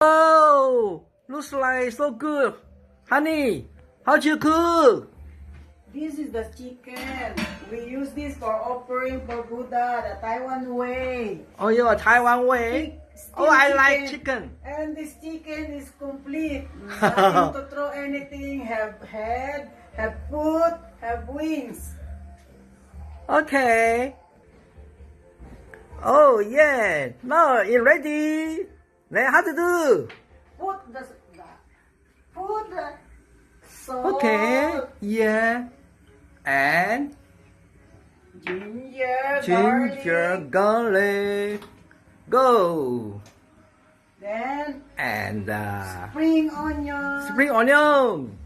Oh, looks like so good. Honey, how'd you cook? This is the chicken. We use this for offering for Buddha, the Taiwan way. Oh, you're a Taiwan way? Still Oh, I like chicken. And this chicken is complete. Nothing to throw anything. Have head, have foot, have wings. Okay. Oh, yeah. Now it's ready. Then how to do? Put the salt. Okay. Yeah. And ginger, garlic. Go. Then And spring onion. spring onion.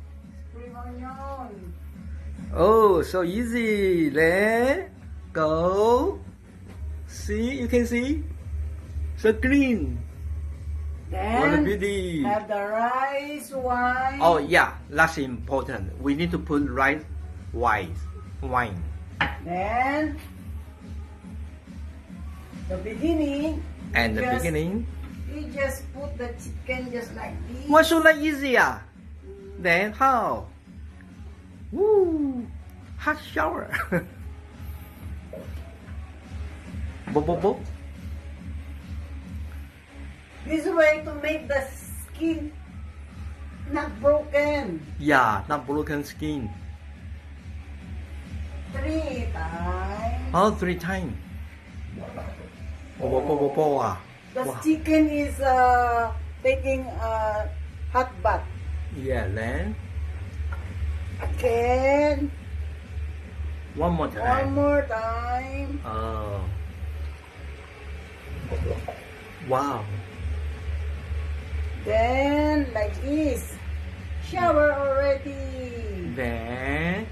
Spring onion. Oh, so easy. Then go. See, you can see. So green. What a Then beauty. have the rice wine. Oh yeah, that's important. We need to put rice wine. Then the beginning. And the Just- beginning. You just put the chicken just like this. Why so like easier? Then how? Woo! Hot shower. Bo. This way to make the skin not broken. Yeah, not broken skin. 3 times. Oh, 3 times. Bo. The Wow. chicken is taking a hot bath. Yeah, then Again. one more One time. more time. Oh. Wow. Then like this. Shower already. Then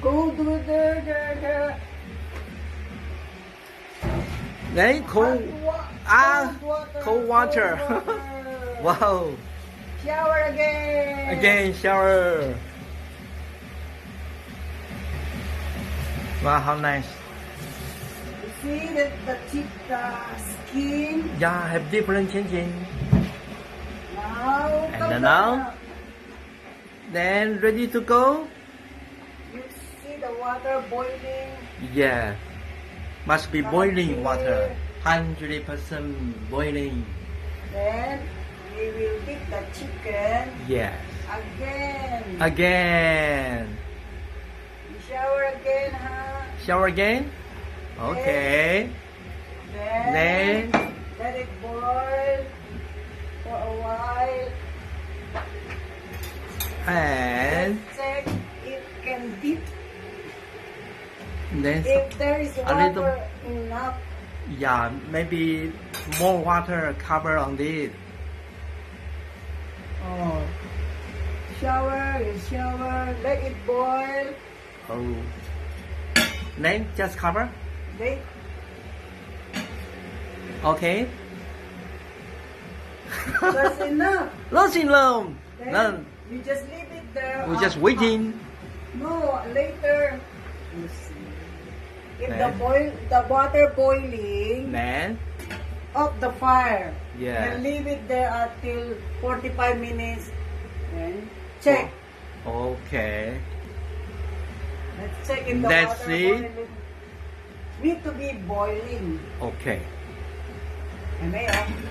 Go to the then cold. Cold water. Wow. Shower again. Again, shower. Wow, how nice. You see that the skin. Yeah, have different changing. Now. And come then down. now? Then ready to go? You see the water boiling. Yeah. Must be boiling water. 100% boiling. Then we will dip the chicken Yes. again. Again. You shower again, huh? Shower again? Okay. Then Then let it boil for a while. and Check it can dip. then If there is A little- water enough. yeah, maybe more water cover on this. Oh. Shower, you shower, let it boil. Oh. Then just cover. Let Okay. that's enough. Nothing long. Then None. you just leave it there. We're just waiting. No, later. You see. If Then? the water boiling, Then off the fire. Yeah. And leave it there until 45 minutes. Then check. okay. Let's check if the Let's water see. boiling. Need to be boiling. Okay. And they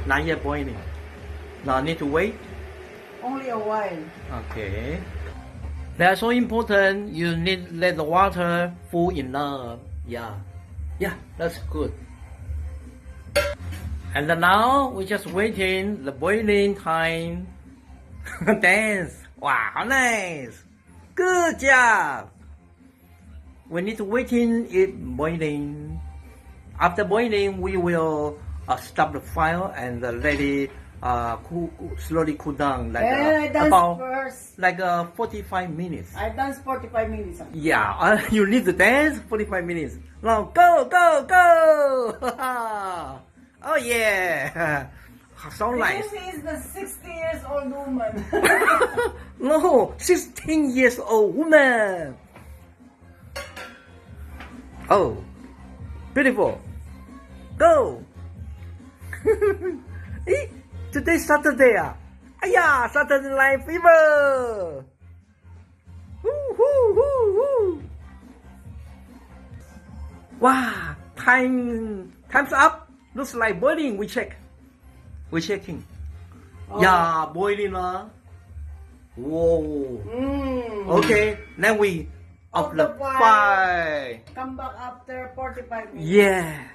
Not yet boiling. Now need to wait. only a while. Okay. That's so important. You need let the water full enough. Yeah. Yeah, that's good. And then now we just waiting the boiling time. Thanks. Wow, how nice. Good job. We need to waiting it boiling. After boiling, we will stop the fire and let it slowly cool down like Then I dance about first. like 45 minutes. I dance 45 minutes. Yeah, you need to dance 45 minutes. Now go, go, go! Oh yeah, so nice. This is the 60 years old woman. No, 16 years old woman. Oh, beautiful. Go. Today Saturday. Yeah, Saturday Night Fever. Woo, woo, woo, woo. Wow, time's up. Looks like boiling. We check. We're checking. Oh. Yeah, boiling. Whoa. Okay, now we off the fire. Come back after 45 minutes. Yeah.